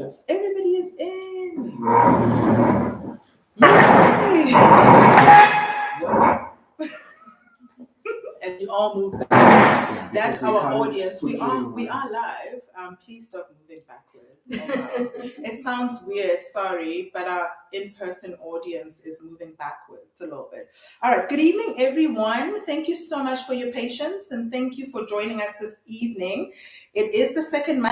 just everybody is in. Yay! And you all move back. That's our audience. We are live. Please stop moving backwards. Oh, wow. It sounds weird, sorry, but our in-person audience is moving backwards a little bit. All right, good evening, everyone. Thank you so much for your patience and thank you for joining us this evening. It is the second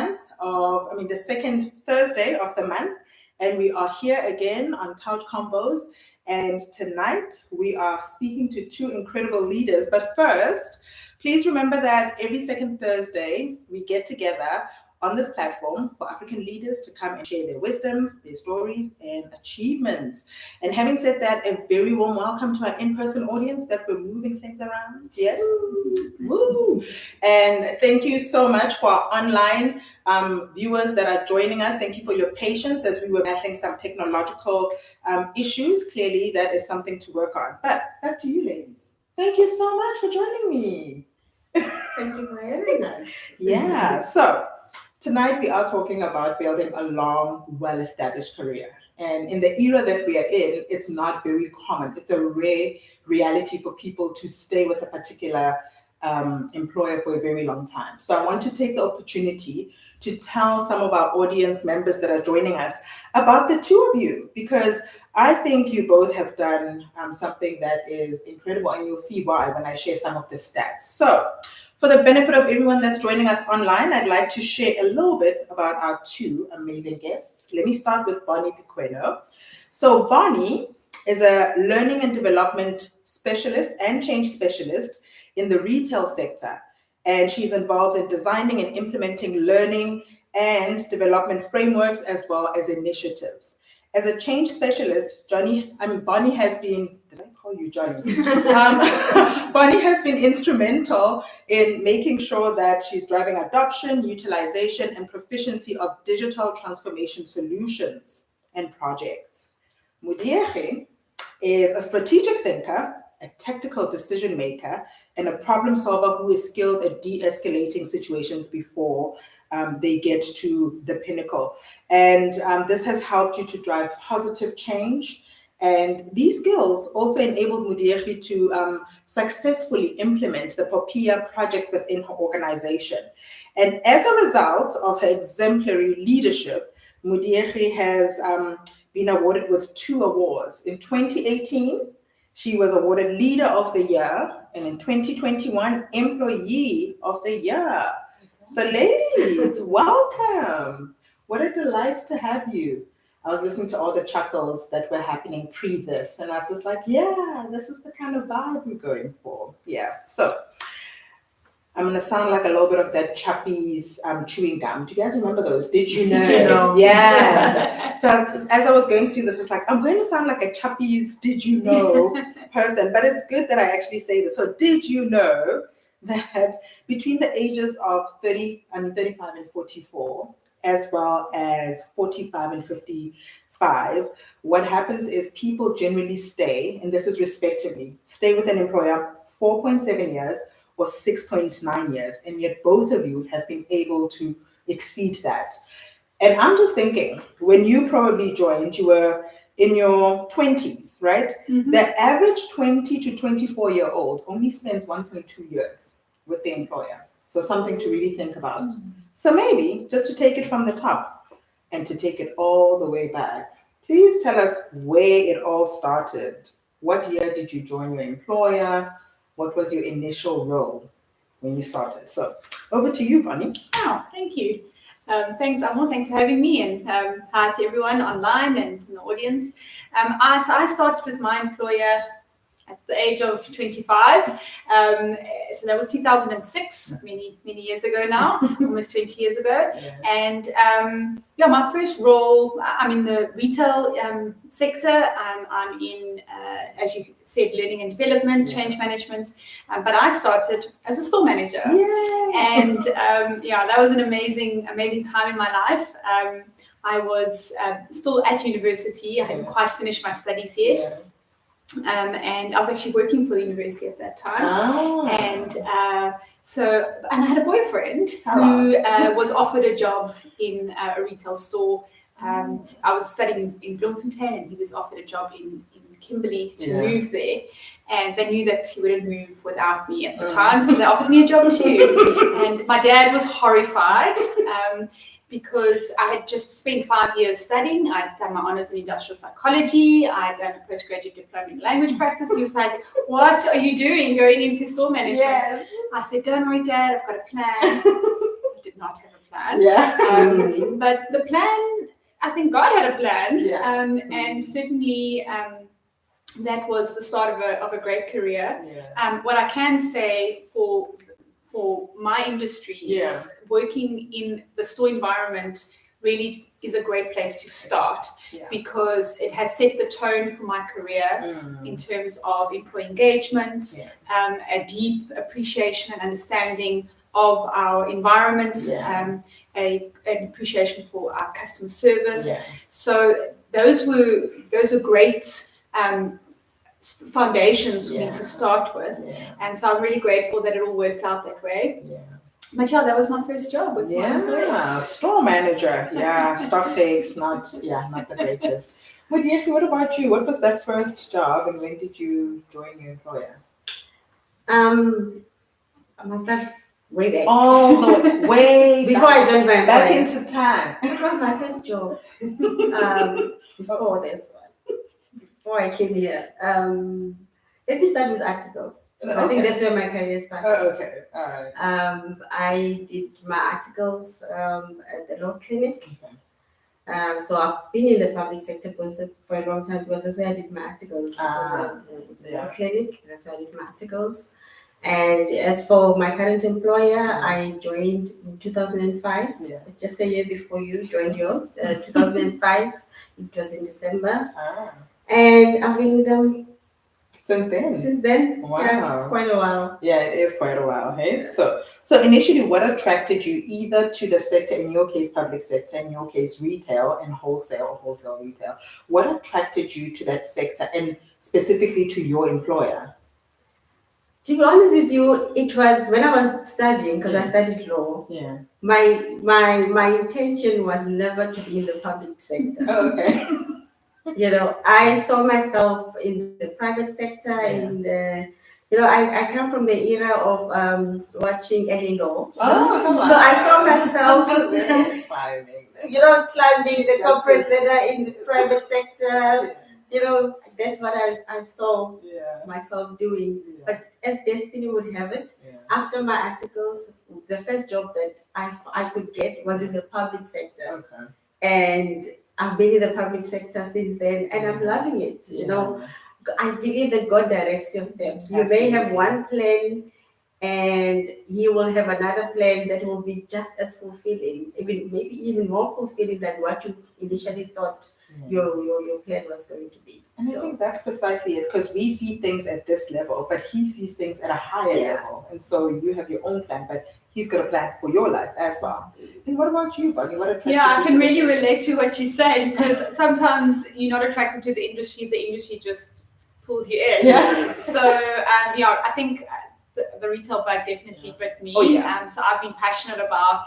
Thursday of the month, and we are here again on Couch Combos. And tonight we are speaking to two incredible leaders. But first, please remember that every second Thursday we get together on this platform for African leaders to come and share their wisdom, their stories, and achievements. And having said that, a very warm welcome to our in-person audience that we're moving things around. Yes? Woo! And thank you so much for our online viewers that are joining us. Thank you for your patience as we were battling some technological issues. Clearly, that is something to work on. But back to you, ladies. Thank you so much for joining me. Thank you for having us. Yeah, so tonight we are talking about building a long, well-established career. And in the era that we are in, it's not very common. It's a rare reality for people to stay with a particular employer for a very long time. So I want to take the opportunity to tell some of our audience members that are joining us about the two of you, because I think you both have done something that is incredible, and you'll see why when I share some of the stats. So for the benefit of everyone that's joining us online, I'd like to share a little bit about our two amazing guests. Let me start with Bonnie Pequeno. So Bonnie is a learning and development specialist and change specialist in the retail sector. And she's involved in designing and implementing learning and development frameworks as well as initiatives. As a change specialist, Bonnie has been, did I call you Johnny? Bonnie has been instrumental in making sure that she's driving adoption, utilization, and proficiency of digital transformation solutions and projects. Modiegi is a strategic thinker, a tactical decision maker, and a problem solver who is skilled at de-escalating situations before they get to the pinnacle. And this has helped you to drive positive change. And these skills also enabled Modiegi to successfully implement the Popia project within her organization. And as a result of her exemplary leadership, Modiegi has been awarded with 2 awards. In 2018, she was awarded Leader of the Year, and in 2021, Employee of the Year. So ladies, welcome. What a delight to have you. I was listening to all the chuckles that were happening pre this, and I was just like, yeah, this is the kind of vibe we're going for. Yeah, so I'm going to sound like a little bit of that Chappies chewing gum. Do you guys remember those? Did you know? Did you know? Yes. So as I was going through this, it's like, I'm going to sound like a Chappies did you know person, but it's good that I actually say this. So did you know that between the ages of 35 and 44, as well as 45 and 55, what happens is people generally stay, and this is respectively, stay with an employer 4.7 years, or 6.9 years, and yet both of you have been able to exceed that. And I'm just thinking, when you probably joined, you were in your 20s, right? Mm-hmm. The average 20 to 24-year-old only spends 1.2 years with the employer. So something to really think about. Mm-hmm. So maybe just to take it from the top and to take it all the way back, please tell us where it all started. What year did you join your employer? What was your initial role when you started? So over to you, Bonnie. Oh, thank you. Thanks, Amo. Thanks for having me. And hi to everyone online and in the audience. I started with my employer at the age of 25. So that was 2006, many years ago now, almost 20 years ago. Yeah. And my first role, I'm in the retail sector. I'm in, as you said, learning and development, change management. But I started as a store manager. Yay. And that was an amazing time in my life. I was still at university. I hadn't quite finished my studies yet. Yeah. And I was actually working for the university at that time. Oh. And So, and I had a boyfriend who was offered a job in a retail store. I was studying in Bloemfontein, and he was offered a job in Kimberley to move there. And they knew that he wouldn't move without me at the time, so they offered me a job too. And my dad was horrified because I had just spent 5 years studying. I'd done my honours in industrial psychology. I'd done a postgraduate diploma in language practice. He was like, "What are you doing going into store management?" Yes. I said, "Don't worry, Dad, I've got a plan." I did not have a plan. Yeah. But the plan, I think God had a plan. Yeah. And certainly that was the start of a great career. Yeah. What I can say for my industry is working in the store environment really is a great place to start because it has set the tone for my career in terms of employee engagement, a deep appreciation and understanding of our environment, an appreciation for our customer service. Yeah. So those were great foundations for me to start with, and so I'm really grateful that it all worked out that way. But that was my first job with my employer. Store manager. Stock takes not the greatest. Modiegi, what about you? What was that first job, and when did you join your employer? I must have way back. Oh, way before I joined my employer. Back into time. It was my first job. Before this one. Before I came here, let me start with articles. I think that's where my career started. Oh, okay, all right. I did my articles at the law clinic. So I've been in the public sector for a long time because that's where I did my articles. The law clinic, that's where I did my articles. And as for my current employer, I joined in 2005, just a year before you joined yours. 2005, it was in December. And I've been with them since then. Wow. Yeah, it's quite a while. Yeah, it is quite a while. Hey, so initially, what attracted you either to the sector, in your case, public sector, in your case, retail and wholesale retail? What attracted you to that sector, and specifically to your employer? To be honest with you, it was when I was studying, because I studied law. Yeah. My intention was never to be in the public sector. Oh, okay. I saw myself in the private sector. I come from the era of watching Ellie Law. Oh, so I saw myself climbing the corporate ladder in the private sector. That's what I saw myself doing. But as destiny would have it, after my articles, the first job that I could get was in the public sector. Okay. And I've been in the public sector since then, and I'm loving it. I believe that God directs your steps. You may have one plan, and He will have another plan that will be just as fulfilling, maybe even more fulfilling than what you initially thought your plan was going to be. And I think that's precisely it, because we see things at this level, but He sees things at a higher level. And so you have your own plan, but He's got a plan for your life as well. And what about you, Bonnie? What attracted you? I can really relate to what you're saying, because sometimes you're not attracted to the industry just pulls you in. Yeah. So, I think the retail bug definitely bit me. So I've been passionate about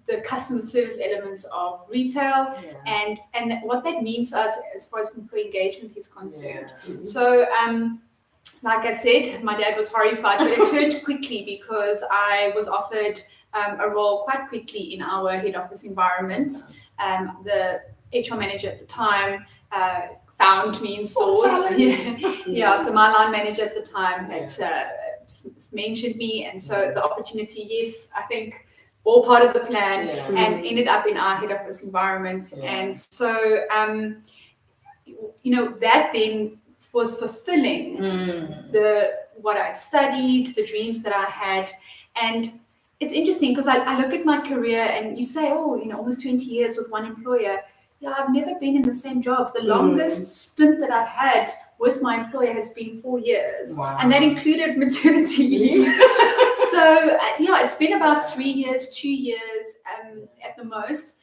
the customer service element of retail and what that means for us as far as employee engagement is concerned. So, like I said, my dad was horrified, but it turned quickly because I was offered a role quite quickly in our head office environment. The HR manager at the time found me in stores. So my line manager at the time had mentioned me, and so the opportunity, I think all part of the plan, and ended up in our head office environment. And so, that then was fulfilling what I'd studied, the dreams that I had. And it's interesting because I look at my career, and you say, almost 20 years with one employer. I've never been in the same job. The longest stint that I've had with my employer has been 4 years. Wow. And that included maternity leave. So, it's been about 3 years, 2 years at the most.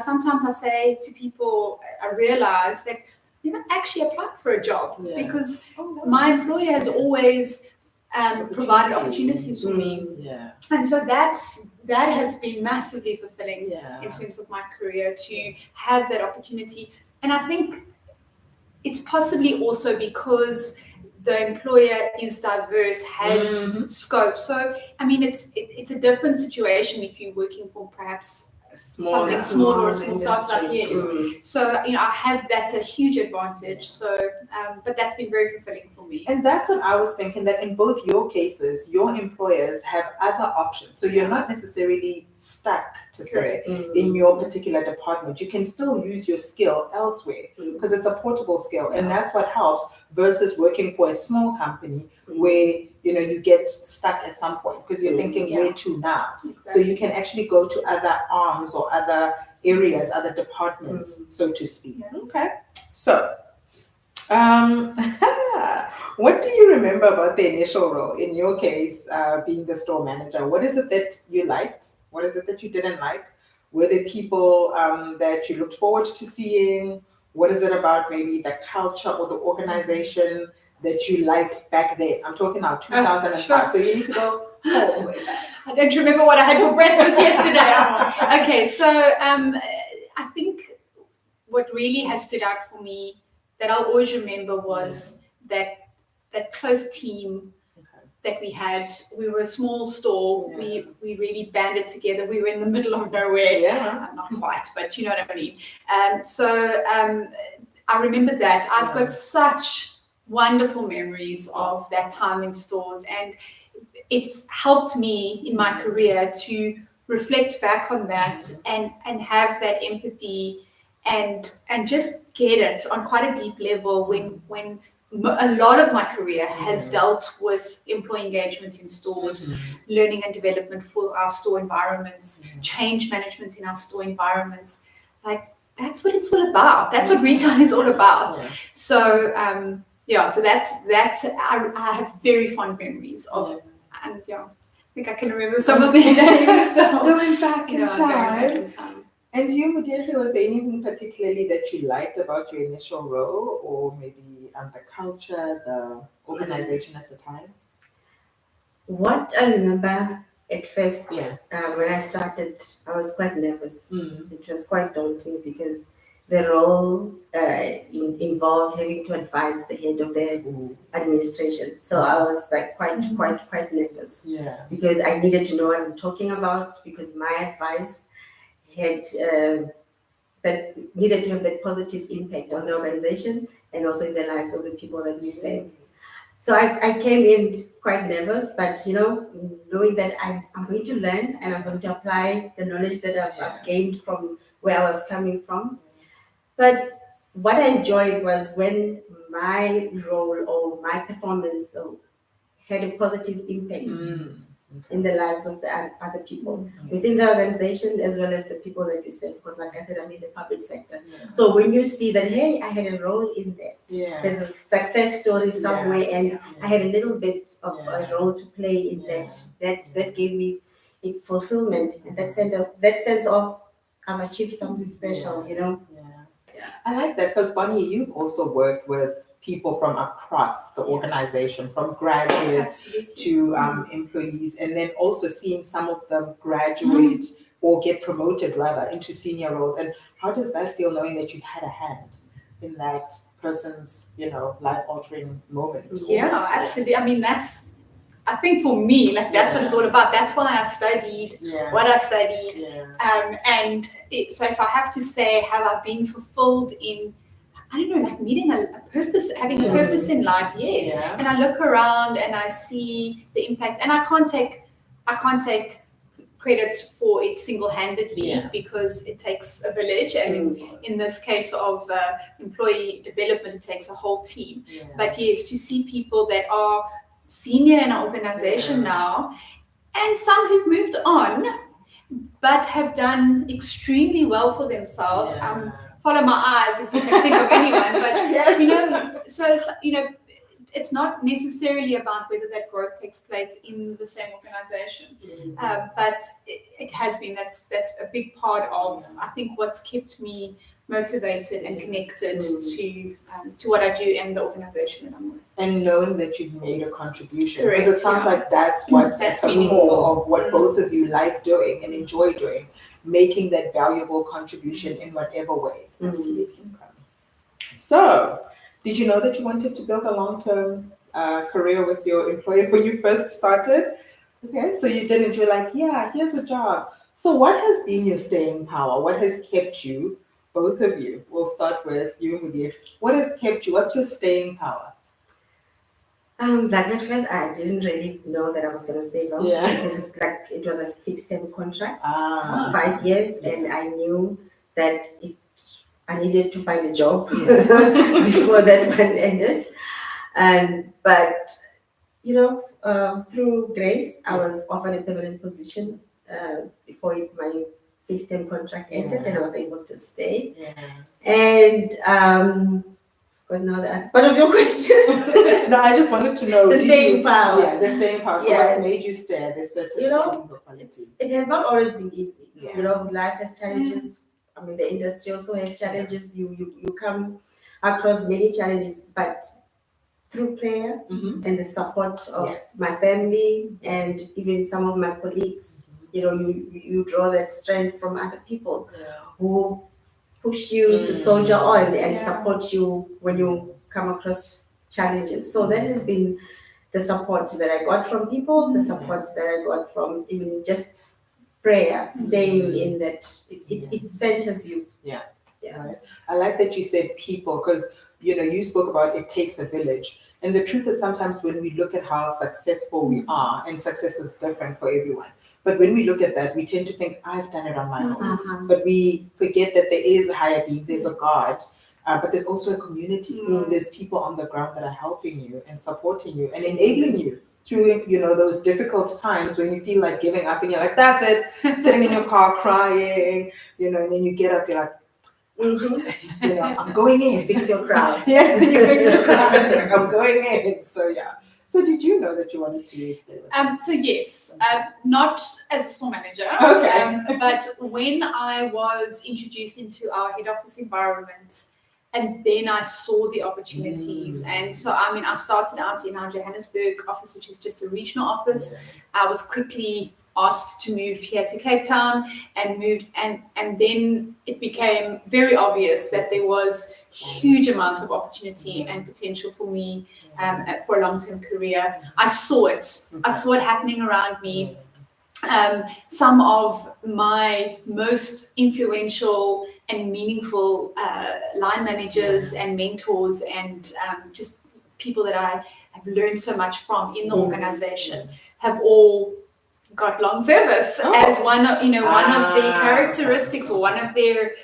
Sometimes I say to people, I realize that you don't actually apply for a job because my employer has always provided opportunities for me. Yeah. And so that has been massively fulfilling in terms of my career, to have that opportunity. And I think it's possibly also because the employer is diverse, has scope. So, I mean, it's a different situation if you're working for perhaps something smaller or small startup. Yes. So, I have, that's a huge advantage. So, but that's been very fulfilling for me. And that's what I was thinking, that in both your cases, your employers have other options. So you're not necessarily stuck to say in your particular department. You can still use your skill elsewhere because it's a portable skill. And that's what helps versus working for a small company where, you get stuck at some point because you're thinking, where to now? Exactly. So you can actually go to other arms or other areas, other departments, so to speak. Yeah. Okay. So, what do you remember about the initial role? In your case, being the store manager, what is it that you liked? What is it that you didn't like? Were there people that you looked forward to seeing? What is it about maybe the culture or the organization that you liked back then? I'm talking now 2005. Sure. So you need to go all the way back. I don't remember what I had for breakfast yesterday. Okay, so I think what really has stood out for me that I'll always remember was that close team that we had. We were a small store. Yeah. We really banded together. We were in the middle of nowhere. Yeah. Not quite, but you know what I mean. So I remember that. I've got such wonderful memories of that time in stores, and it's helped me in my career to reflect back on that and have that empathy and just get it on quite a deep level when a lot of my career has dealt with employee engagement in stores, learning and development for our store environments, change management in our store environments. Like, that's what it's all about. That's what retail is all about. Yeah. So so that's I have very fond memories of, and I think I can remember some of the names going back in time. And you, Modiegi, was there anything particularly that you liked about your initial role, or maybe the culture, the organization at the time? What I remember at first, when I started, I was quite nervous. It was quite daunting because the role involved having to advise the head of the administration. So I was like quite nervous. Yeah. Because I needed to know what I'm talking about, because my advice had that needed to have that positive impact on the organization and also in the lives of the people that we serve. So I came in quite nervous, but knowing that I'm going to learn and I'm going to apply the knowledge that I've gained from where I was coming from. But what I enjoyed was when my role or my performance had a positive impact in the lives of the other people within the organization, as well as the people that we serve. Because like I said, I'm in the public sector. So when you see that, hey, I had a role in that. There's a success story somewhere, and I had a little bit of a role to play in that gave me fulfillment, and that sense of I've achieved something special, I like that, because Bonnie, you've also worked with people from across the organization, from graduates to employees, and then also seeing some of them graduate or get promoted rather into senior roles. And how does that feel, knowing that you've had a hand in that person's, life-altering moment? Yeah, absolutely. I mean, I think for me, that's what it's all about. That's why I studied what I studied. So if I have to say, have I been fulfilled in, I don't know, meeting a purpose, having a purpose in life? Yes. Yeah. And I look around and I see the impact, and I can't take credit for it single-handedly because it takes a village, and in this case of employee development, it takes a whole team. But yes, to see people that are senior in our organization now, and some who've moved on but have done extremely well for themselves. Follow my eyes if you can think of anyone, but so it's not necessarily about whether that growth takes place in the same organization, but it has been. That's a big part of, I think, what's kept me motivated and connected to what I do and the organization that I'm with. And knowing that you've made a contribution. Correct, Because it sounds like that's what's at the meaningful. core of what both of you like doing and enjoy doing, making that valuable contribution in whatever way. Absolutely. So, did you know that you wanted to build a long-term career with your employer when you first started? Okay, so you didn't, you're like, yeah, here's a job. So what has been your staying power? What has kept you, both of you? We'll start with you, Modiegi. What has kept you? What's your staying power? Like at first, I didn't really know that I was going to stay long because it was a fixed term contract for 5 years, and I knew that I needed to find a job before that one ended. But through grace, I was offered a permanent position before my fixed term contract ended, and I was able to stay. And but now that part of your question. No, I just wanted to know the staying power. Yeah, the staying power. So what's made you stay? There's certain things or qualities. It has not always been easy. Life has challenges. I mean, the industry also has challenges. You come across many challenges, but through prayer and the support of my family and even some of my colleagues, you draw that strength from other people who push you to soldier on and support you when you come across challenges. So that has been the support that I got from people, the support that I got from even just prayer, staying in that it centers you. Right. I like that you said people, because you spoke about it takes a village. And the truth is sometimes when we look at how successful we are, and success is different for everyone, but when we look at that, we tend to think, I've done it on my own. But we forget that there is a higher being, there's a God, but there's also a community. There's people on the ground that are helping you and supporting you and enabling you through, those difficult times when you feel like giving up and you're like, that's it, sitting in your car crying, and then you get up, you're like, I'm going in. Fix your crown. Yes, you fix your crown. Like, I'm going in. So So did you know that you wanted to stay with So yes, not as a store manager, but when I was introduced into our head office environment, and then I saw the opportunities. And so, I started out in our Johannesburg office, which is just a regional office. I was quickly asked to move here to Cape Town and moved, and then it became very obvious that there was huge amount of opportunity and potential for me for a long-term career. I saw it. I saw it happening around me. Some of my most influential and meaningful line managers and mentors and just people that I have learned so much from in the organization have all got long service as one of their characteristics or one of their,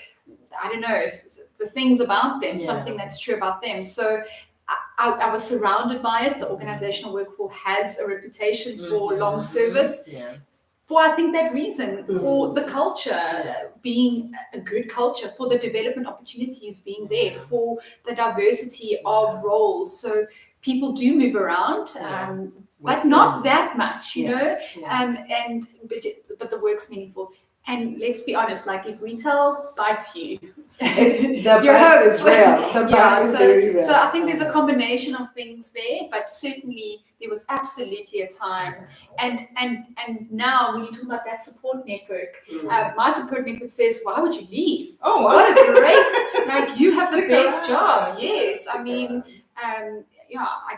the things about them, something that's true about them. So I was surrounded by it. The organization I work for has a reputation for long service. For I think that reason, for the culture being a good culture, for the development opportunities being there, for the diversity of roles. So people do move around, but not that much, but the work's meaningful. And let's be honest, like if retail bites you, your hope is real. Very real. So I think there's a combination of things there, but certainly there was absolutely a time. And now when you talk about that support network, my support network says, why would you leave? Oh, wow. What a great, you have the best job. Yes. I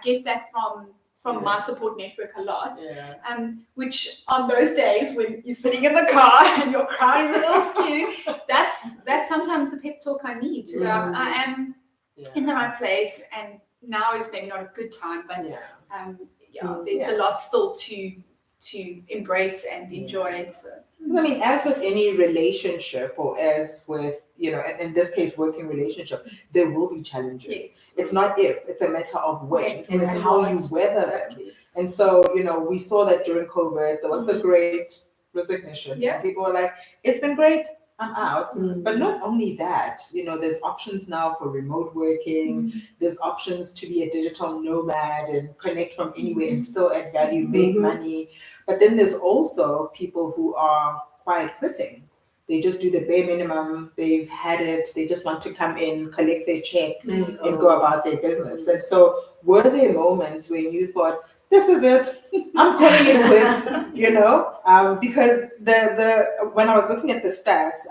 get that from my support network a lot, which on those days when you're sitting in the car and your crowd is a little skew, that's sometimes the pep talk I need to I am in the right place, and now is maybe not a good time, but there's a lot still to embrace and enjoy. So. As with any relationship, or as with, in this case, working relationship, there will be challenges. Yes. It's not if, it's a matter of when, and it's how you weather them. And so, we saw that during COVID, there was the great resignation. Yeah. People were like, it's been great, I'm out. But not only that, there's options now for remote working. There's options to be a digital nomad and connect from anywhere and still add value, make money. But then there's also people who are quiet quitting, They just do the bare minimum. They've had it. They just want to come in, collect their check, and go about their business. And so, were there moments when you thought, "This is it. I'm calling it quits," because when I was looking at the stats,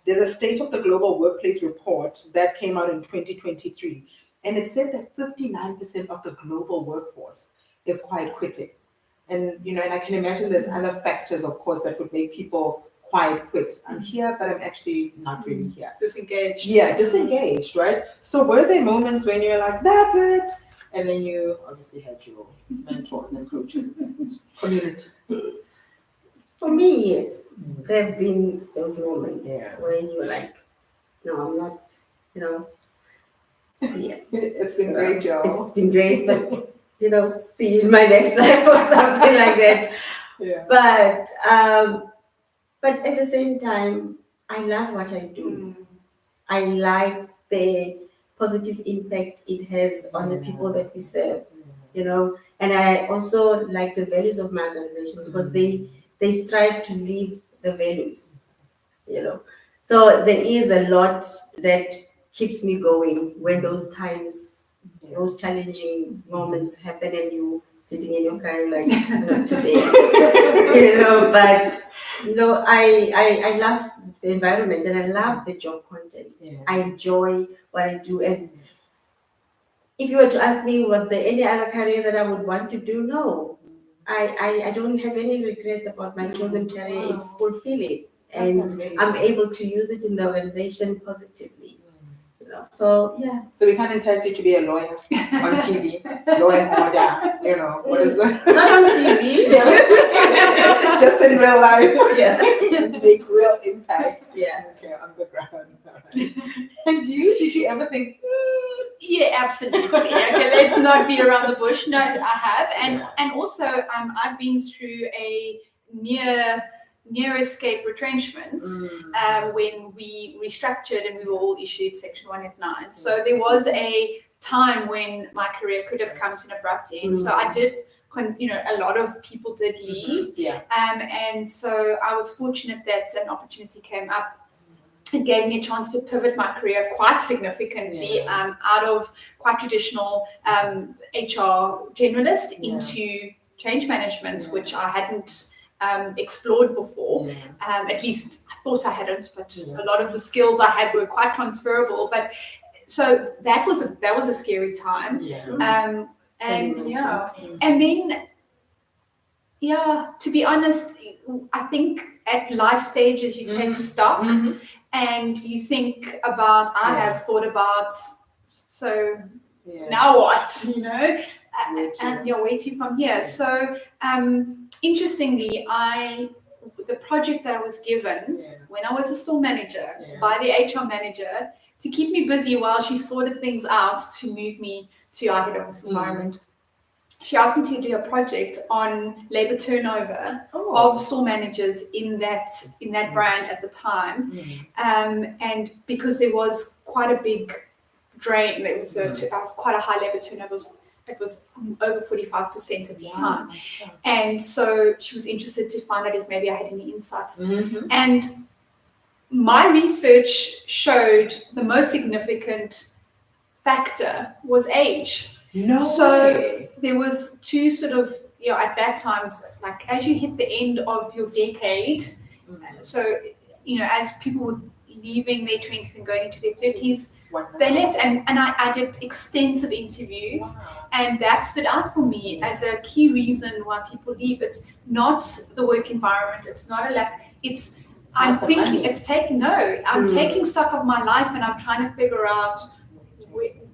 there's a State of the Global Workplace report that came out in 2023, and it said that 59% of the global workforce is quiet quitting. And and I can imagine there's other factors, of course, that would make people quiet quit. I'm here, but I'm actually not really here. Disengaged. Yeah, disengaged, right? So were there moments when you're like, "That's it," and then you obviously had your mentors and coaches and community? For me, yes, there have been those moments where you're like, "No, I'm not," Yeah, it's been great, Joe. It's been great, but see you in my next life or something like that. Yeah. But at the same time, I love what I do. I like the positive impact it has on the people that we serve, and I also like the values of my organization because they strive to live the values, So there is a lot that keeps me going when those times, those challenging moments happen and you sitting in your car like, not today, but I love the environment and I love the job content. I enjoy what I do. And if you were to ask me, was there any other career that I would want to do? No, I don't have any regrets about my chosen career. It's fulfilling and I'm able to use it in the organization positively. So yeah. So we can't entice you to be a lawyer on TV, law and order. What is that? Not on TV. Just in real life. Yeah. To make real impact. Yeah. Okay, on the ground. All right. And did you ever think? Yeah, absolutely. Okay, let's not beat around the bush. No, I have, and also I've been through a near escape retrenchment when we restructured and we were all issued Section 189. So there was a time when my career could have come to an abrupt end. So I did, a lot of people did leave. And so I was fortunate that an opportunity came up. It gave me a chance to pivot my career quite significantly out of quite traditional HR generalist into change management, which I hadn't explored before. At least I thought I hadn't, but a lot of the skills I had were quite transferable. But so that was a scary time. And then to be honest, I think at life stages you take stock and you think about. I have thought about. So now what? And where to from here? So. Interestingly, the project that I was given when I was a store manager by the HR manager to keep me busy while she sorted things out to move me to our head office environment. She asked me to do a project on labor turnover of store managers in that brand at the time, and because there was quite a big drain, there was quite a high labor turnover. It was over 45% at the time. And so she was interested to find out if maybe I had any insights. And my research showed the most significant factor was age. So there was two sort of, at that time, like as you hit the end of your decade, so, as people were leaving their 20s and going into their 30s, they left, and I did extensive interviews, and that stood out for me as a key reason why people leave. It's not the work environment. It's not a lack. I'm taking stock of my life, and I'm trying to figure out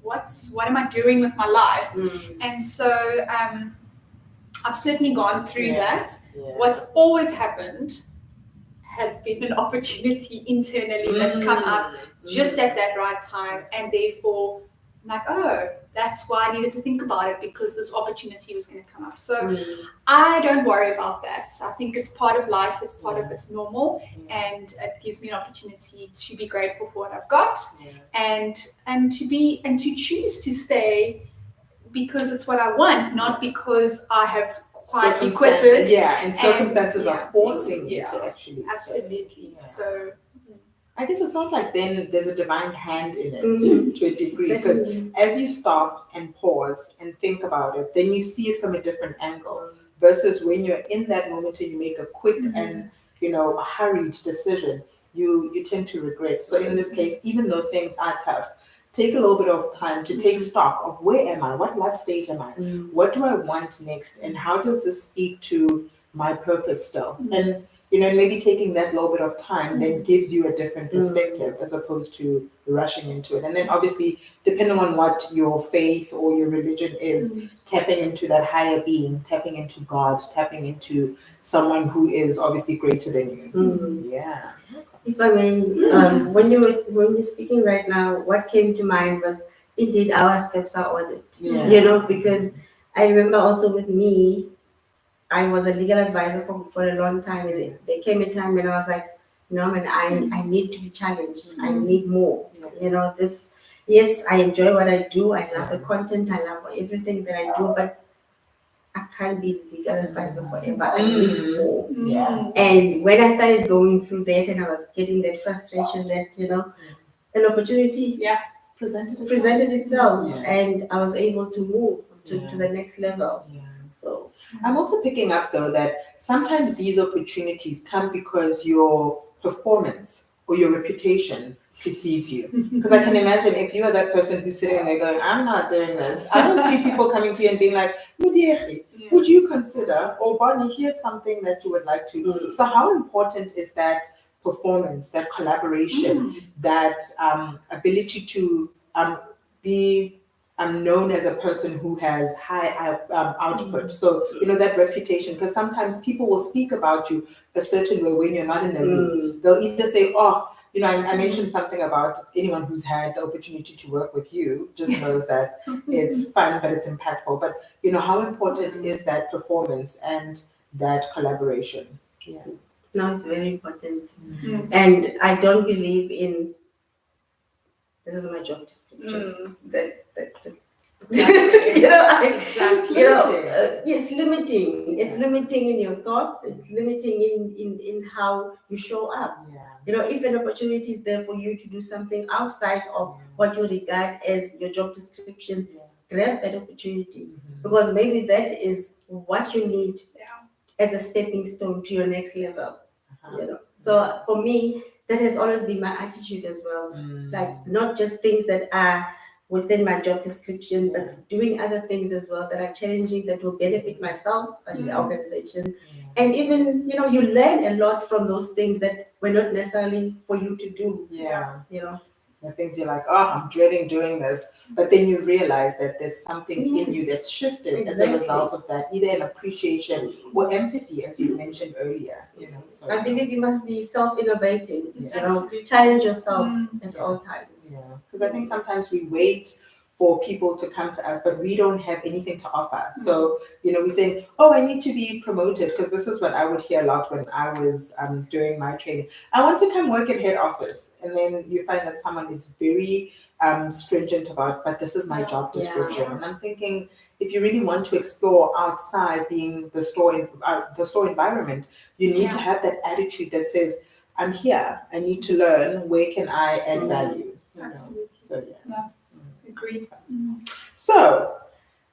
what am I doing with my life. And so I've certainly gone through that. What's always happened has been an opportunity internally that's come up just at that right time, and therefore I'm like, that's why I needed to think about it, because this opportunity was going to come up. So I don't worry about that. I think it's part of life, it's normal, and it gives me an opportunity to be grateful for what I've got, and to choose to stay because it's what I want, not because I have quietly quit it. Yeah, and circumstances are forcing you yeah, to actually. absolutely. Yeah. So I guess it's not like then there's a divine hand in it to a degree, Exactly. because as you stop and pause and think about it, then you see it from a different angle versus when you're in that moment and you make a quick and a hurried decision, you tend to regret. So in this case, even though things are tough, take a little bit of time to take stock of where am I, what life stage am I, what do I want next, and how does this speak to my purpose still? And maybe taking that little bit of time then gives you a different perspective as opposed to rushing into it. And then obviously, depending on what your faith or your religion is, tapping into that higher being, tapping into God, tapping into someone who is obviously greater than you. Yeah. If I may, when you're speaking right now, what came to mind was indeed our steps are ordered. Because I remember also with me, I was a legal advisor for a long time, and there came a time when I was like, no, man, I need to be challenged. I need more. This. Yes, I enjoy what I do. I love the content. I love everything that I do, but I can't be a legal advisor forever. I need more. Yeah. And when I started going through that, and I was getting that frustration that an opportunity presented itself, and I was able to move to the next level. Yeah. So I'm also picking up though that sometimes these opportunities come because your performance or your reputation precedes you. Because I can imagine if you are that person who's sitting there going, I'm not doing this. I don't see people coming to you and being like, Modiegi, would you consider, or Bonnie, here's something that you would like to. So how important is that performance, that collaboration, that ability to be known as a person who has high output. So, that reputation, because sometimes people will speak about you a certain way when you're not in the room. They'll either say, oh, I mentioned something about anyone who's had the opportunity to work with you just knows that it's fun, but it's impactful. But, how important is that performance and that collaboration? Yeah. No, it's very important. And I don't believe in this is my job description. It's limiting. It's limiting in your thoughts. It's limiting in how you show up. If an opportunity is there for you to do something outside of what you regard as your job description, grab that opportunity, because maybe that is what you need as a stepping stone to your next level. So for me, that has always been my attitude as well. Like not just things that are within my job description, but doing other things as well that are challenging, that will benefit myself and the organization. And even, you learn a lot from those things that were not necessarily for you to do. The things you're like, oh, I'm dreading doing this. But then you realize that there's something in you that's shifted as a result of that, either an appreciation or empathy, as you mentioned earlier. So I believe you must be self-innovating, challenge yourself at all times. Yeah, because I think sometimes we wait for people to come to us, but we don't have anything to offer. So, we say, oh, I need to be promoted, because this is what I would hear a lot when I was doing my training. I want to come work at head office. And then you find that someone is very stringent about, but this is my job description. And I'm thinking, if you really want to explore outside being the store environment, you need to have that attitude that says, I'm here, I need to learn, where can I add value? Absolutely. So, Agree. So,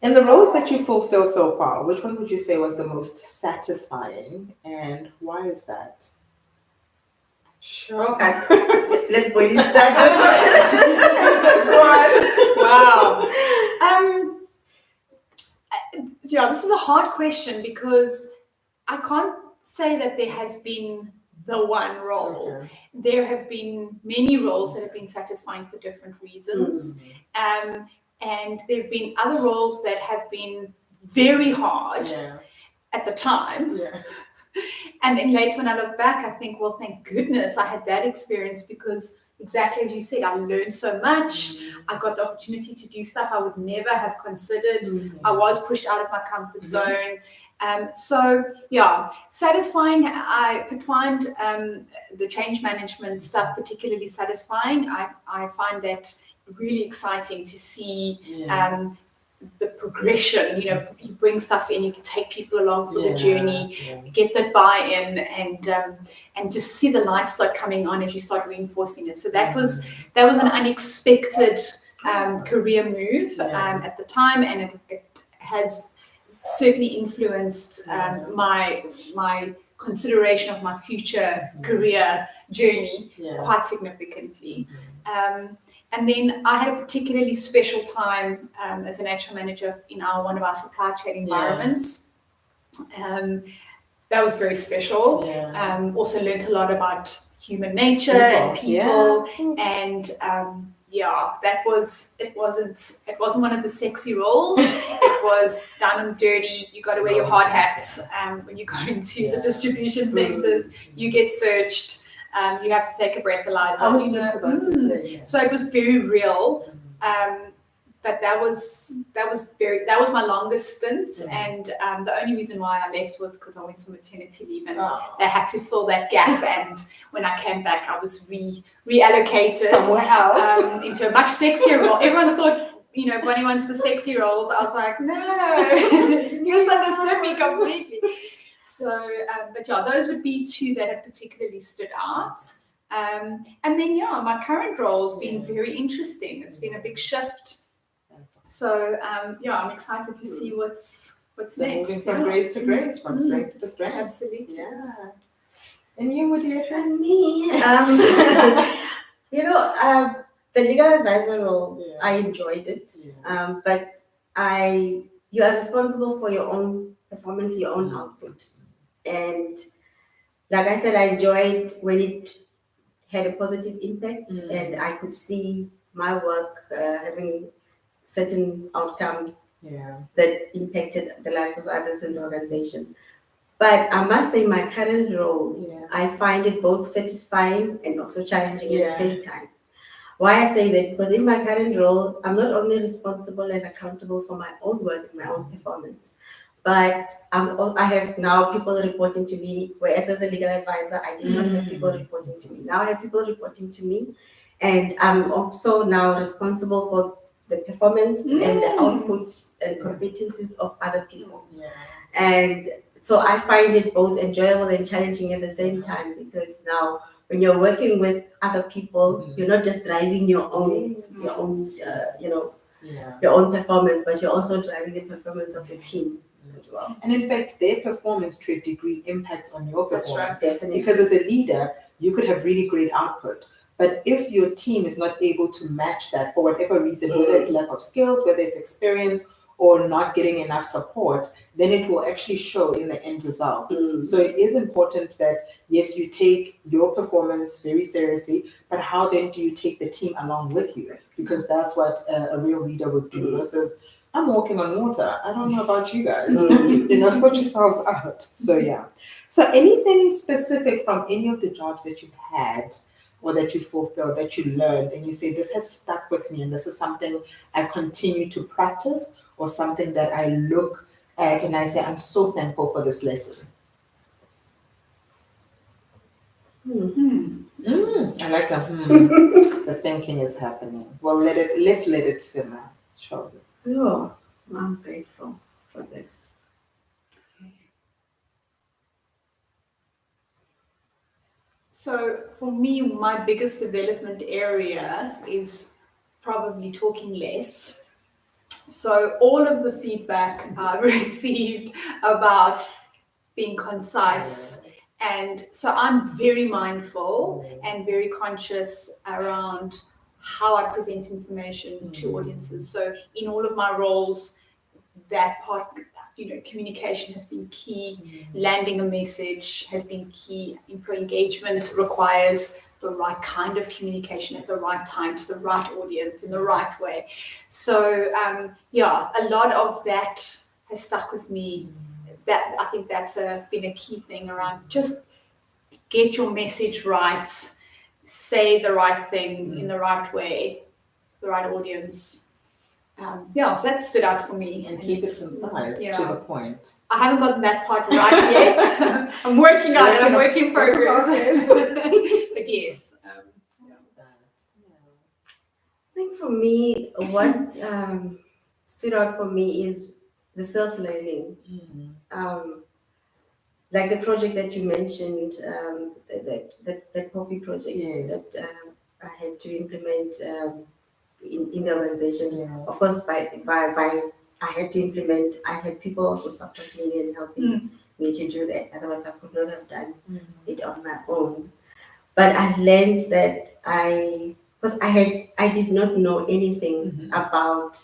in the roles that you fulfill so far, which one would you say was the most satisfying, and why is that? Sure. Let Bonnie start this one. Wow. This is a hard question because I can't say that there has been the one role. Okay. There have been many roles that have been satisfying for different reasons. And there have been other roles that have been very hard at the time. And then later when I look back, I think, well, thank goodness I had that experience, because exactly as you said, I learned so much. I got the opportunity to do stuff I would never have considered. I was pushed out of my comfort zone. Satisfying. I find the change management stuff particularly satisfying. I find that really exciting to see the progression, you bring stuff in, you can take people along for the journey, get that buy-in, and just see the light start coming on as you start reinforcing it. So that was an unexpected career move at the time, and it has certainly influenced my consideration of my future career journey quite significantly. And then I had a particularly special time as an HR manager in one of our supply chain environments. That was very special. Also learned a lot about human nature and people, and it wasn't one of the sexy roles. It was down and dirty. You got to wear your hard hats when you go into the distribution centers. You get searched. You have to take a breathalyzer. I was just about to say. So it was very real. But that was my longest stint, and the only reason why I left was because I went on maternity leave, and they had to fill that gap. And when I came back, I was reallocated somewhere else into a much sexier role. Everyone thought, Bonnie wants the sexy roles. I was like, no, you misunderstood me completely. So, but those would be two that have particularly stood out. And then, my current role has been very interesting. It's been a big shift. So, I'm excited to see what's next. Moving from grace to grace, from strength to strength. Absolutely. Yeah. And you, Modiegi? And me, the legal advisor role, I enjoyed it. But you are responsible for your own performance, your own output. And like I said, I enjoyed when it had a positive impact, and I could see my work having certain outcome that impacted the lives of others in the organization. But I must say, my current role, I find it both satisfying and also challenging at the same time. Why I say that? Because in my current role, I'm not only responsible and accountable for my own work and my own performance, but I have now people reporting to me, whereas as a legal advisor, I did not have people reporting to me. Now I have people reporting to me, and I'm also now responsible for the performance and the output and competencies of other people. And so I find it both enjoyable and challenging at the same time, because now when you're working with other people, you're not just driving your own performance, but you're also driving the performance of your team as well. And in fact, their performance to a degree impacts on your performance. That's right, definitely. Because as a leader, you could have really great output, but if your team is not able to match that for whatever reason, whether it's lack of skills, whether it's experience, or not getting enough support, then it will actually show in the end result. So it is important that, yes, you take your performance very seriously, but how then do you take the team along with you? Because that's what a real leader would do versus, I'm walking on water. I don't know about you guys. Sort yourselves out. So, So anything specific from any of the jobs that you've had or that you fulfilled, that you learned, and you say, this has stuck with me and this is something I continue to practice, or something that I look at and I say, I'm so thankful for this lesson? I like that. The thinking is happening. Well, let's let it simmer. Sure. Oh, I'm grateful for this. So for me, my biggest development area is probably talking less. So all of the feedback I've received about being concise, and so I'm very mindful and very conscious around how I present information to audiences. So in all of my roles, that part, communication has been key. Landing a message has been key. Employee engagement requires the right kind of communication at the right time to the right audience in the right way. So a lot of that has stuck with me. That I think that's been a key thing around just get your message right, say the right thing in the right way, the right audience. So that stood out for me. And keep it concise to the point. I haven't gotten that part right yet. I'm working on it. I'm work in progress. But yes. I I think for me, what stood out for me is the self-learning. Like the project that you mentioned, that poppy project that I had to implement in the organization. Yeah. Of course, by I had to implement. I had people also supporting me and helping me to do that. Otherwise, I could not have done it on my own. But I learned that because I did not know anything about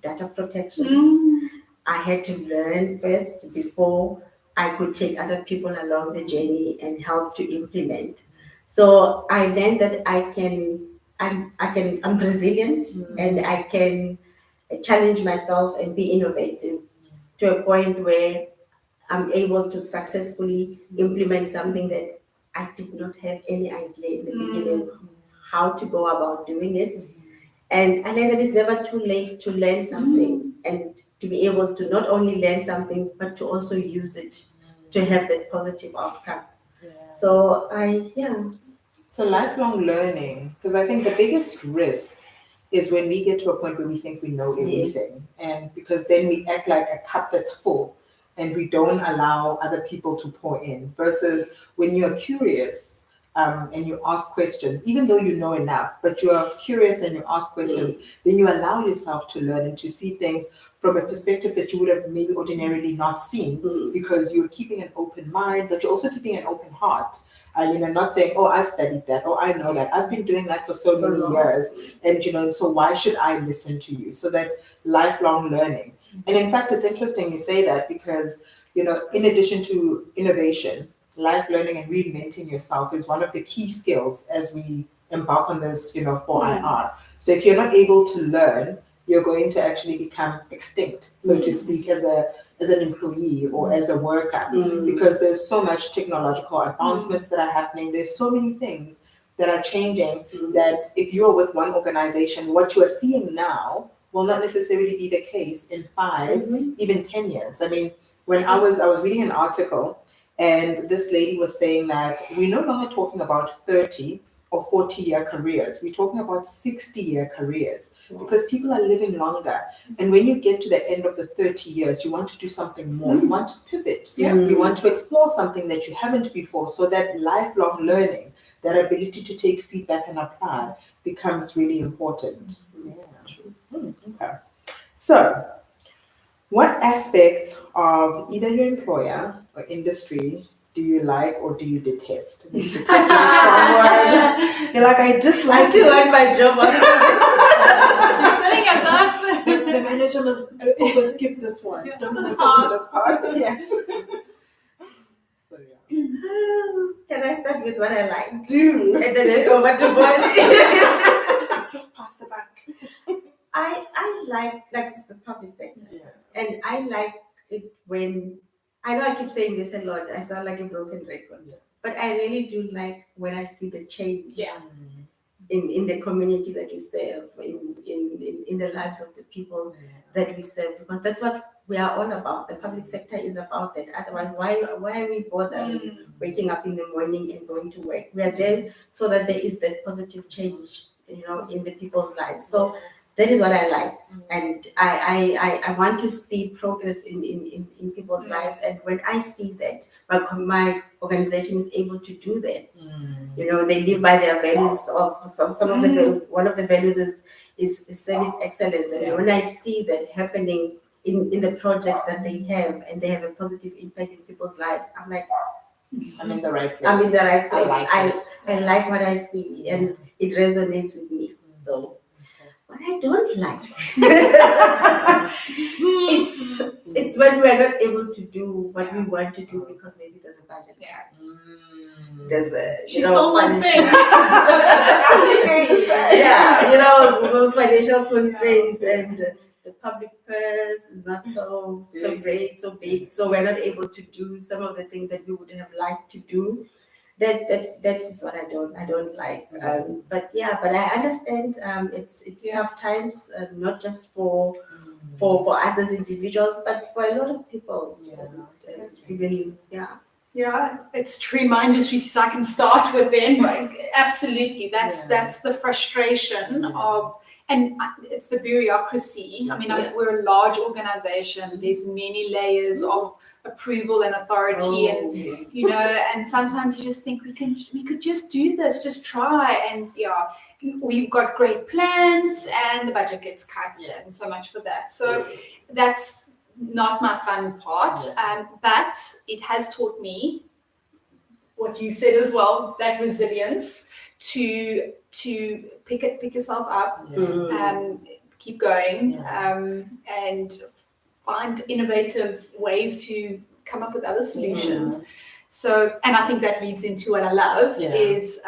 data protection. I had to learn first before I could take other people along the journey and help to implement. So I learned that I'm resilient and I can challenge myself and be innovative to a point where I'm able to successfully implement something that I did not have any idea in the beginning how to go about doing it. And I learned that it's never too late to learn something and to be able to not only learn something, but to also use it to have that positive outcome. So So lifelong learning, because I think the biggest risk is when we get to a point where we think we know everything. And because then we act like a cup that's full and we don't allow other people to pour in, versus when you're curious and you ask questions, even though you know enough, but you're curious and you ask questions, then you allow yourself to learn and to see things from a perspective that you would have maybe ordinarily not seen, because you're keeping an open mind, but you're also keeping an open heart. Not saying, oh, I've studied that, or I know that, I've been doing that for so many years, and so why should I listen to you? So that lifelong learning. And in fact, it's interesting you say that, because in addition to innovation, life learning and reinventing yourself is one of the key skills as we embark on this, 4IR. So if you're not able to learn, you're going to actually become extinct, so to speak, as an employee or as a worker, because there's so much technological advancements that are happening. There's so many things that are changing that if you're with one organization, what you are seeing now will not necessarily be the case in 5, even 10 years. I mean, when I was reading an article, and this lady was saying that we're no longer talking about 30 or 40-year careers. We're talking about 60-year careers, because people are living longer. And when you get to the end of the 30 years, you want to do something more. You want to pivot. You want to explore something that you haven't before. So that lifelong learning, that ability to take feedback and apply, becomes really important. Okay. So, what aspects of either your employer or industry do you like or do you detest? Detest is a strong word. You're like, I dislike I still like my job. She's filling us up. The manager must overskip this one. Don't listen to this part. Yes. So Can I start with what I like? do. And then I go over to Bonnie. Pass the back. I like it's the public sector. And I like it when, I know I keep saying this a lot, I sound like a broken record, but I really do like when I see the change in the community that we serve, in the lives of the people that we serve, because that's what we are all about. The public sector is about that. Otherwise, why are we bothered waking up in the morning and going to work? We are there so that there is that positive change, in the people's lives. So that is what I like, and I want to see progress in people's lives. And when I see that my organization is able to do that, they live by their values of some of the values. One of the values is service excellence, and when I see that happening in the projects that they have, and they have a positive impact in people's lives, I'm like, I'm in the right place. I'm in the right place. I I like what I see, and it resonates with me. So. What I don't like, it's when we are not able to do what we want to do because maybe there's a budget cut. There's She stole one thing. Absolutely. Those financial constraints, and the public purse is not so great, so big, so we're not able to do some of the things that we would have liked to do. That's what I don't like. But I understand. It's tough times, not just for us as individuals, but for a lot of people. It's true. In my industry, so I can start with then. Absolutely, that's the frustration of it's the bureaucracy. I mean, we're a large organization. There's many layers of approval and authority, and sometimes you just think we could just do this, just try, and we've got great plans, and the budget gets cut, and so much for that. So that's not my fun part, but it has taught me what you said as well, that resilience to pick yourself up, keep going, and find innovative ways to come up with other solutions. So, and I think that leads into what I love is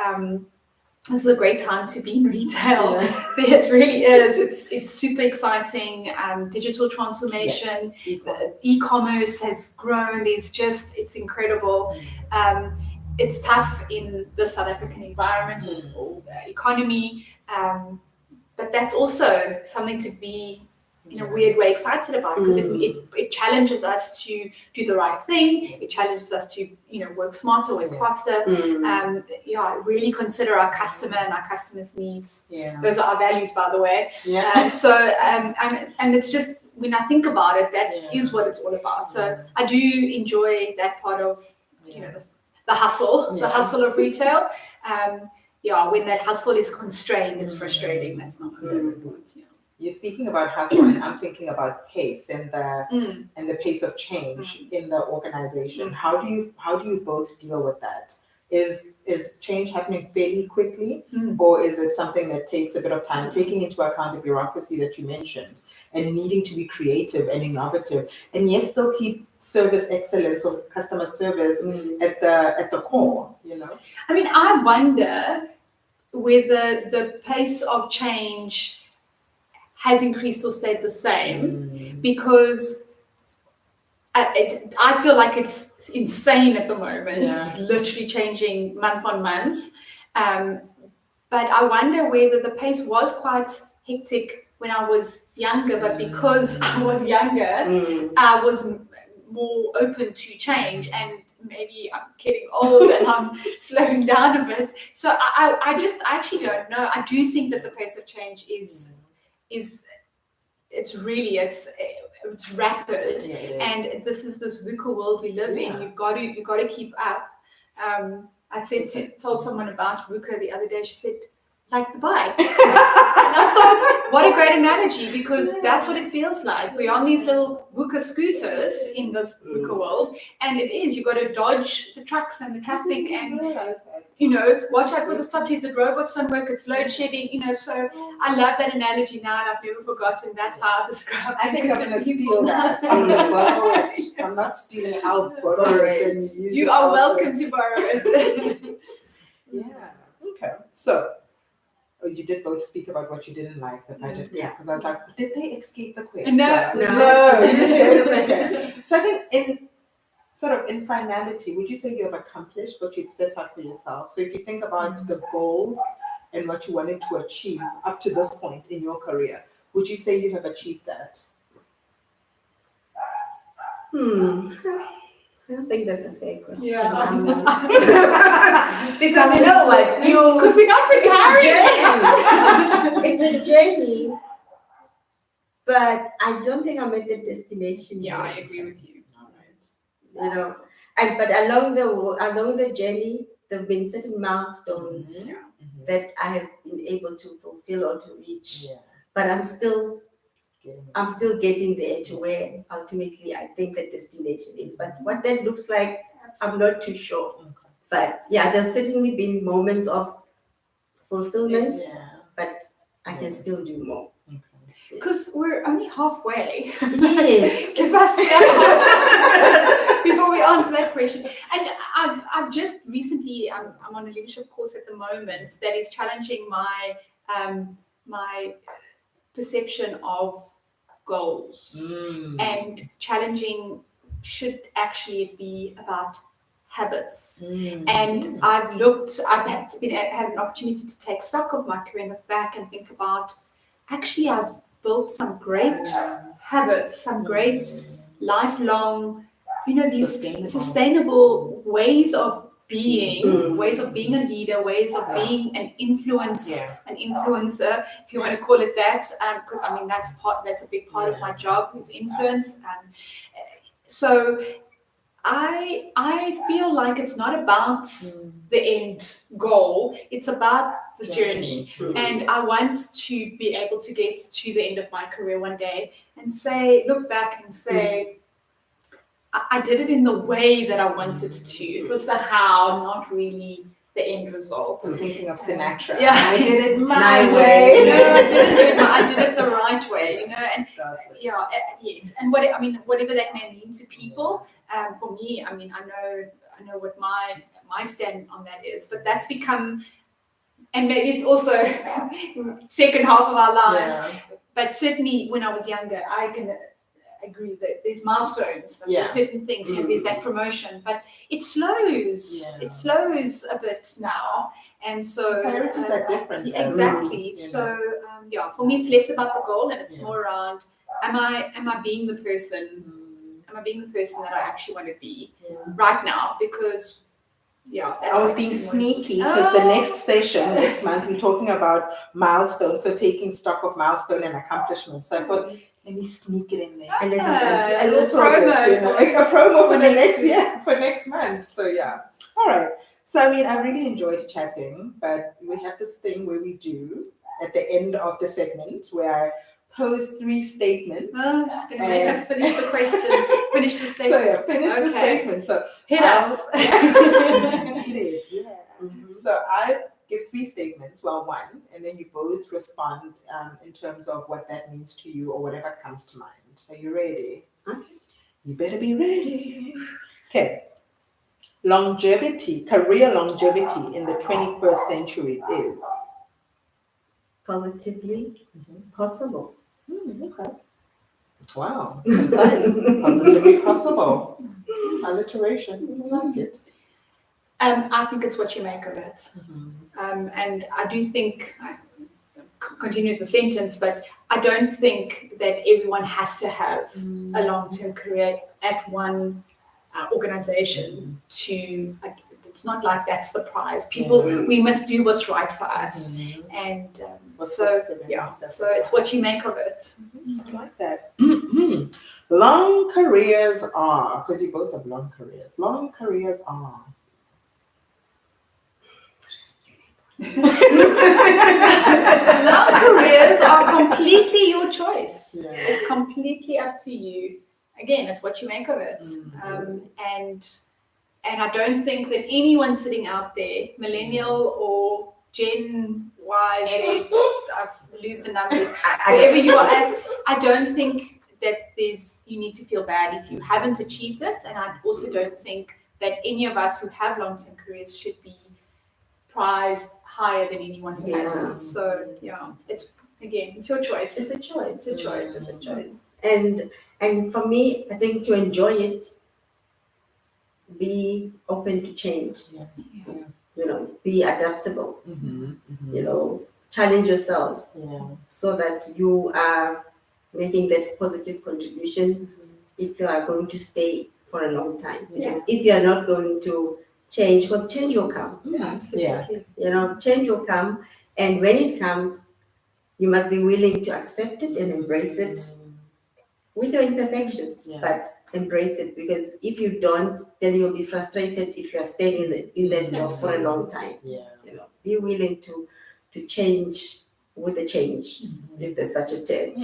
this is a great time to be in retail. It really is. It's super exciting. Digital transformation, e-commerce has grown. It's incredible. It's tough in the South African environment or economy, but that's also something to be, in a weird way, excited about, because it challenges us to do the right thing. It challenges us to work smarter, work faster. Really consider our customer and our customers' needs. Those are our values, by the way. And it's just, when I think about it, that is what it's all about. So I do enjoy that part of the hustle of retail. When that hustle is constrained, it's frustrating. That's not my favorite part. You're speaking about hustle, and I'm thinking about pace and the pace of change in the organization. How do you both deal with that? Is change happening fairly quickly, or is it something that takes a bit of time, taking into account the bureaucracy that you mentioned, and needing to be creative and innovative, and yet still keep service excellence or customer service at the core? I mean, I wonder whether the pace of change has increased or stayed the same, because I feel like it's insane at the moment. It's literally changing month on month. But I wonder whether the pace was quite hectic when I was younger, but because I was younger, I was more open to change, and maybe I'm getting old and I'm slowing down a bit. So I actually don't know. I do think that the pace of change is it's rapid, and this is this VUCA world we live in. You've got to keep up. I told someone about VUCA the other day. She said, like the bike. And I thought, what a great analogy, because that's what it feels like. We're on these little VUCA scooters in this VUCA world, and it is, you got to dodge the trucks and the traffic, and watch out for the stop signs. The robots don't work, it's load shedding, so I love that analogy now, and I've never forgotten. That's how I describe it. I think I'm going to steal that. I'm going to borrow it. I'm not stealing, I'll borrow it. You are welcome to borrow it. Okay. So, you did both speak about what you didn't like, the budget, because I was like, did they escape the question? No. So I think in finality, would you say you have accomplished what you'd set out for yourself? So if you think about the goals and what you wanted to achieve up to this point in your career, would you say you have achieved that? I don't think that's a fair question. Because you know what? Because we're not retiring. It's a journey, but I don't think I'm at the destination yet. I agree with you. But along the journey, there've been certain milestones that I have been able to fulfill or to reach. But I'm still getting there to where ultimately I think the destination is. But what that looks like, I'm not too sure. But there's certainly been moments of fulfillment, but I can still do more. Because we're only halfway. Yes. Give us that before we answer that question. And I've just recently, I'm on a leadership course at the moment that is challenging my my perception of goals, and challenging should actually be about habits. And I've had an opportunity to take stock of my career and look back and think about, actually I've built some great habits, some great lifelong, these sustainable ways of being, ways of being a leader, ways of being an influencer, if you want to call it that, because I mean that's a big part of my job is influence. So I feel like it's not about the end goal, it's about the journey. And I want to be able to get to the end of my career one day and look back and say, I did it in the way that I wanted to. It was the how, not really the end result. I'm thinking of Sinatra. Yeah. I did it my way. I did it the right way, and yes. And whatever that may mean to people, for me, I mean, I know what my stand on that is, but that's become, and maybe it's also second half of our lives, but certainly when I was younger, I can agree that there's milestones, there's certain things, there's that promotion, but it slows. It slows a bit now, and so priorities are different. Exactly. So for me, it's less about the goal, and it's more around: am I being the person? Am I being the person that I actually want to be right now? Because I was being sneaky because the next month we're talking about milestones, so taking stock of milestone and accomplishments. So I thought, let me sneak it in there. And then A promo for the next month. So all right. So I mean, I really enjoyed chatting, but we have this thing where we do at the end of the segment where I pose 3 statements. Oh, she's going to make us finish the question. Finish the statement. So finish the statement. So hit us. So I give 3 statements, one, and then you both respond in terms of what that means to you or whatever comes to mind. Are you ready? You better be ready. Okay. Career longevity in the 21st century is positively possible. Okay. Wow. Concise. Positively possible. Alliteration. I like it. I think it's what you make of it. And I do think, continue the sentence, but I don't think that everyone has to have a long-term career at one organization it's not like that's the prize. We must do what's right for us. And so it's what you make of it. I like that. Long careers are, because you both have long careers. Long careers are. Long careers are completely your choice. It's completely up to you. Again, it's what you make of it. And I don't think that anyone sitting out there, millennial or Gen Y, Z, I've lose the numbers, wherever you are at, I don't think that you need to feel bad if you haven't achieved it. And I also don't think that any of us who have long-term careers should be prized higher than anyone who hasn't. So it's your choice. It's a choice. And for me, I think to enjoy it, be open to change. Be adaptable. Challenge yourself so that you are making that positive contribution if you are going to stay for a long time. Because if you are not going to change, because change will come. Change will come, and when it comes, you must be willing to accept it and embrace it with your imperfections, but embrace it, because if you don't, then you'll be frustrated if you are staying in that job for a long time. Be willing to change with the change, if there's such a term.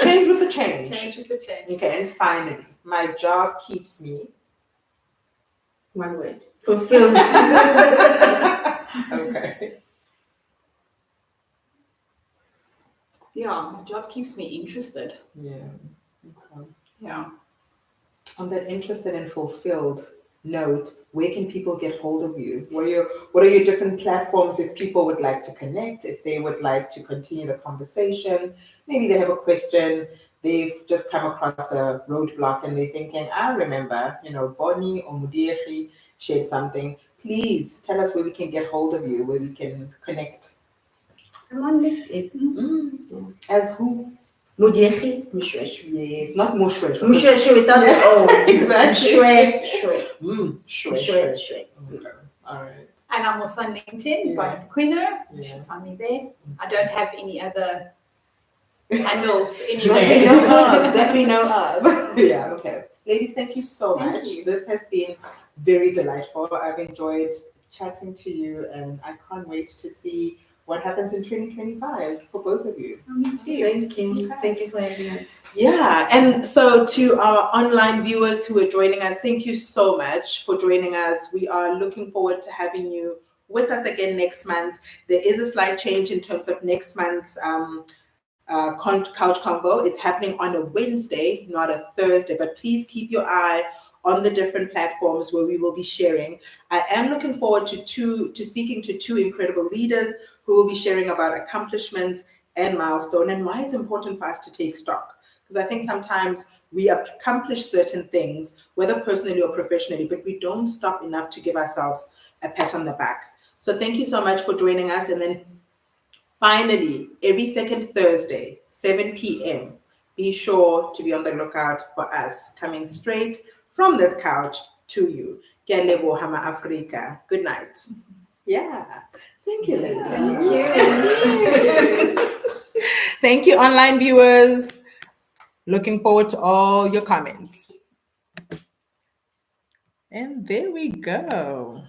Change with the change. Change with the change. Okay, and finally, my job keeps me. One word. Fulfilled. Okay. My job keeps me interested. On that interested and fulfilled note, where can people get hold of you? What are your different platforms if people would like to connect, if they would like to continue the conversation? Maybe they have a question, they've just come across a roadblock and they're thinking, I remember, Bonnie or Modiegi shared something. Please tell us where we can get hold of you, where we can connect. I'm on LinkedIn. As who? Modiegi, Mshweshwe. Yes, not Mshweshwe. Mshweshwe without the O. Exactly. Mshweshwe. Mshweshwe. Mshweshwe. All right. And I'm also on LinkedIn, by Pequeno. You should find me there. I don't have any other handles anywhere. That we know of. Yeah, okay. Ladies, thank you so much. Thank you. This has been very delightful. I've enjoyed chatting to you, and I can't wait to see what happens in 2025 for both of you. Me too. Thank you. Thank you for having us. Yeah, and so to our online viewers who are joining us, thank you so much for joining us. We are looking forward to having you with us again next month. There is a slight change in terms of next month's couch convo. It's happening on a Wednesday, not a Thursday, but please keep your eye on the different platforms where we will be sharing. I am looking forward to speaking to two incredible leaders who will be sharing about accomplishments and milestone and why it's important for us to take stock. Because I think sometimes we accomplish certain things, whether personally or professionally, but we don't stop enough to give ourselves a pat on the back. So thank you so much for joining us. And then finally, every second Thursday, 7 p.m., be sure to be on the lookout for us coming straight from this couch to you. Ke a leboha ma Afrika. Good night. Yeah. Thank you, ladies. Thank you. Thank you, online viewers. Looking forward to all your comments. And there we go.